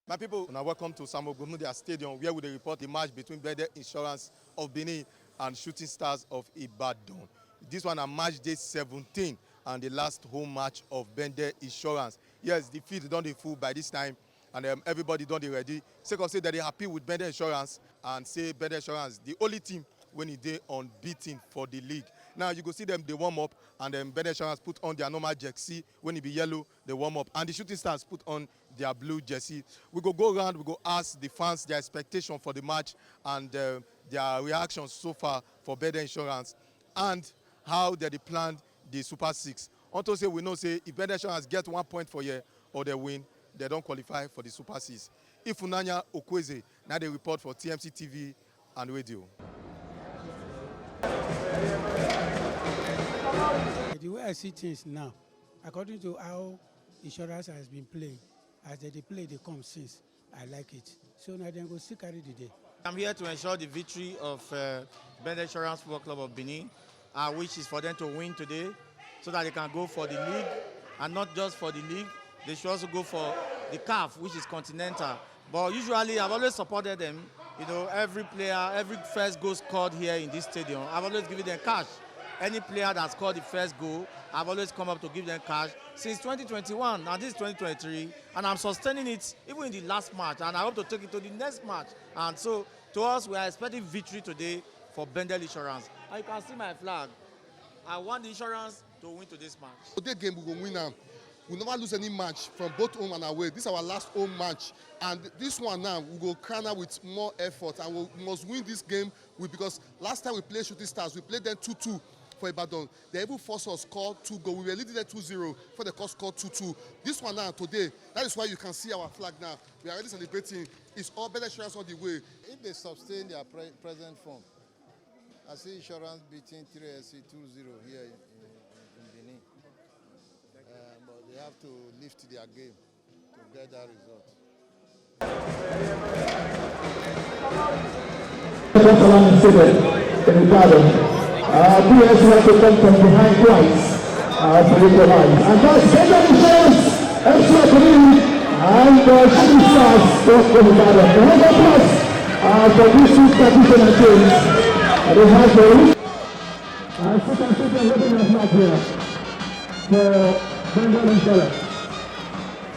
My people, now welcome to Samuel Gomudia Stadium, where we report the match between Bendel Insurance of Benin and Shooting Stars of Ibadan. This one on match day 17 and the last home match of Bendel Insurance. Yes, the field done the full by this time, and everybody done the ready. Second, say that they're happy with Bendel Insurance and say Bendel Insurance the only team when they unbeaten for the league. Now you go see them, they warm up, and then Bendel Insurance put on their normal jersey. When it be yellow, they warm up, and the Shooting Stars put on their blue jersey. We go around, we go ask the fans their expectation for the match and their reactions so far for Bendel Insurance and how they planned the Super 6. Unto say we know say if Bendel Insurance get 1 point for year or they win, they don't qualify for the Super 6. If Unanya Okweze, now they report for TMC TV and radio. The way I see things now, according to how insurance has been playing, as they play, they come since. I like it. So now they go still carry the day. I'm here to ensure the victory of Bendel Insurance Football Club of Benin, which is for them to win today, so that they can go for the league, and not just for the league. They should also go for the CAF, which is continental. But usually, I've always supported them. You know, every player, every first goal scored here in this stadium, I've always given them cash. Any player that scored the first goal, I've always come up to give them cash since 2021, and this is 2023, and I'm sustaining it even in the last match, and I hope to take it to the next match. And so, to us, we are expecting victory today for Bendel Insurance. And you can see my flag. I want the insurance to win to this match. Today game we will win now. We never lose any match from both home and away. This is our last home match, and this one now we go crown out with more effort, and we must win this game because last time we played Shooting Stars, we played them 2-2 for Ibadan. They even forced us to score 2 goals. We were leading them 2-0 for the cost score 2-2. This one now today, that is why you can see our flag now. We are already celebrating. It's all Bendel Insurance all the way. If they sustain their present form, I see Insurance beating 3SC 2-0 here in Benin. But they have to lift their game to get that result. PS have to come from behind twice to equalize. And that's Bendel Insurance, extra community, and Shooting Stars of Ibadan. The Hega Plus for these two traditional games. They have the second season living as not here for Bendel Insurance.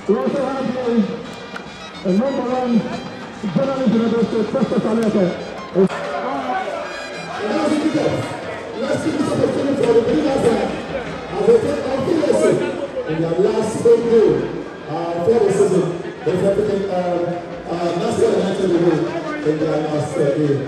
We also have the number one journalist in the state, Christopher Alete. Let's give this opportunity for the Benin as they take confidence in their last home game for the season. They're taking National United away in their last game.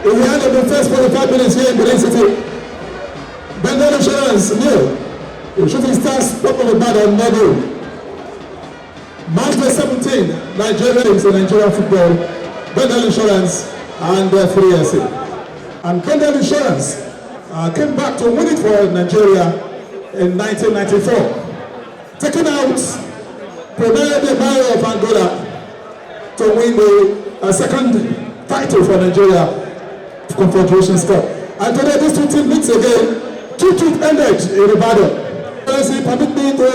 In the end of the first 45 minutes here in Benin City, Bendel Insurance nil. The Shooting Stars of Ibadan nil. Match day 17, Nigerians in Nigerian football, Bendel Insurance and 3SC. And Bendel Insurance came back to win it for Nigeria in 1994, taking out Premier de Mayo of Angola to win the second title for Nigeria Confederation Cup. And today these two teams meet again. 2-2 ended in Ibadan. Permit me to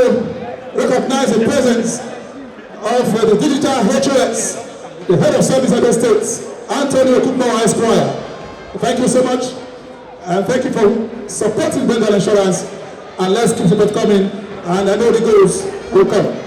recognize the presence of the digital HOS, the head of service of the states, Antonio Kupno Esquire. Thank you so much, and thank you for supporting Bendel Insurance, and let's keep support coming, and I know the goals will come.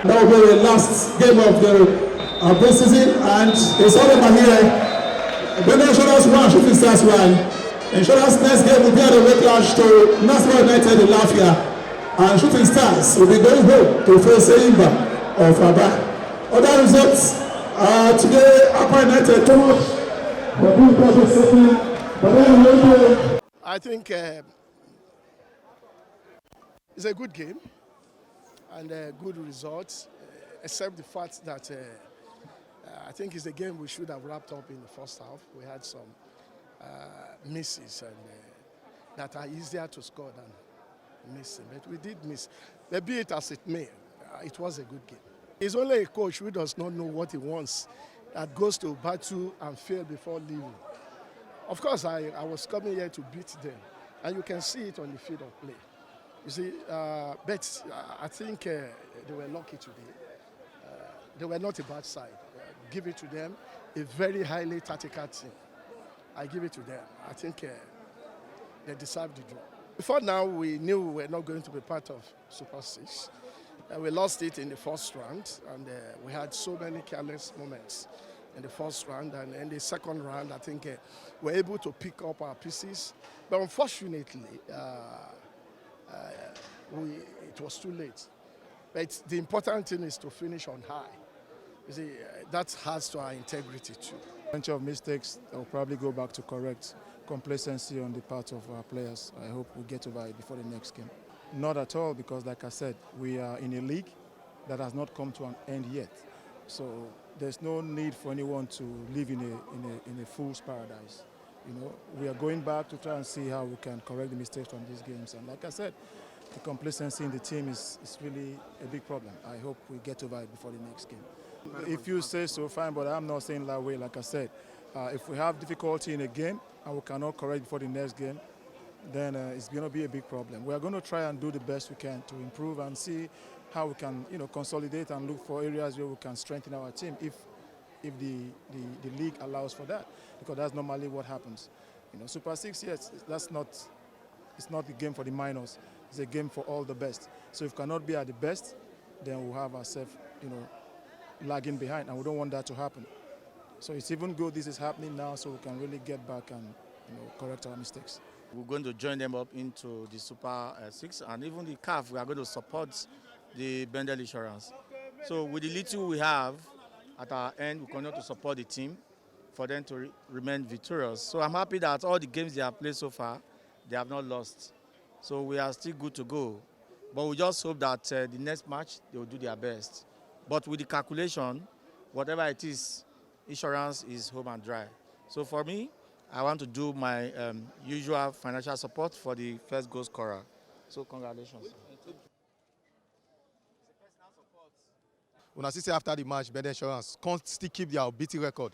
That will be the last game of this season, and it's all over here. Bendel Insurance 1, Shooting Stars 1. Insurance next game will be at the way clash to National United in Lafia, and Shooting Stars will be going home to face Imba of Aba. Other results today, Upper United 2. I think it's a good game and good results, except the fact that I think it's a game we should have wrapped up in the first half. We had some misses and that are easier to score than missing, but we did miss. But be it as it may, it was a good game. It's only a coach who does not know what he wants that goes to battle and fail before leaving. Of course, I was coming here to beat them, and you can see it on the field of play. You see, but I think they were lucky today. They were not a bad side. Give it to them, a very highly tactical team. I give it to them. I think they deserve the draw. Before now, we knew we were not going to be part of Super 6. We lost it in the first round, and we had so many careless moments in the first round. And in the second round, I think we were able to pick up our pieces. But unfortunately, it was too late. But the important thing is to finish on high. You see, that adds to our integrity too. A bunch of mistakes that will probably go back to correct complacency on the part of our players. I hope we get over it before the next game. Not at all, because like I said, we are in a league that has not come to an end yet. So there's no need for anyone to live in a fool's paradise. You know, we are going back to try and see how we can correct the mistakes from these games. And like I said, the complacency in the team is really a big problem. I hope we get over it before the next game. If you say so, fine, but I'm not saying that way. Like I said, if we have difficulty in a game and we cannot correct before the next game, then it's going to be a big problem. We are going to try and do the best we can to improve and see how we can, consolidate and look for areas where we can strengthen our team if the league allows for that, because that's normally what happens. Super 6, yes, it's not the game for the minors. It's a game for all the best. So if we cannot be at the best, then we'll have ourselves, lagging behind, and we don't want that to happen. So it's even good this is happening now, so we can really get back and correct our mistakes. We're going to join them up into the Super 6, and even the CAF, we are going to support the Bendel Insurance. So with the little we have at our end, we continue to support the team for them to remain victorious. So I'm happy that all the games they have played so far, they have not lost. So we are still good to go. But we just hope that the next match, they will do their best. But with the calculation, whatever it is, insurance is home and dry. So for me, I want to do my usual financial support for the first goal scorer. So congratulations. When I say after the match, Bendel Insurance can't still keep their beating record.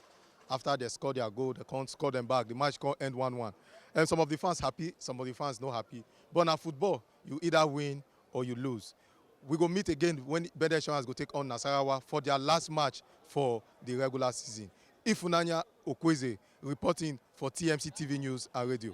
After they score their goal, they can't score them back. The match can't end 1-1. And some of the fans happy, some of the fans not happy. But in football, you either win or you lose. We go meet again when Bendel Insurance go take on Nasarawa for their last match for the regular season. Ifunanya Okweze reporting for TMC TV News and Radio.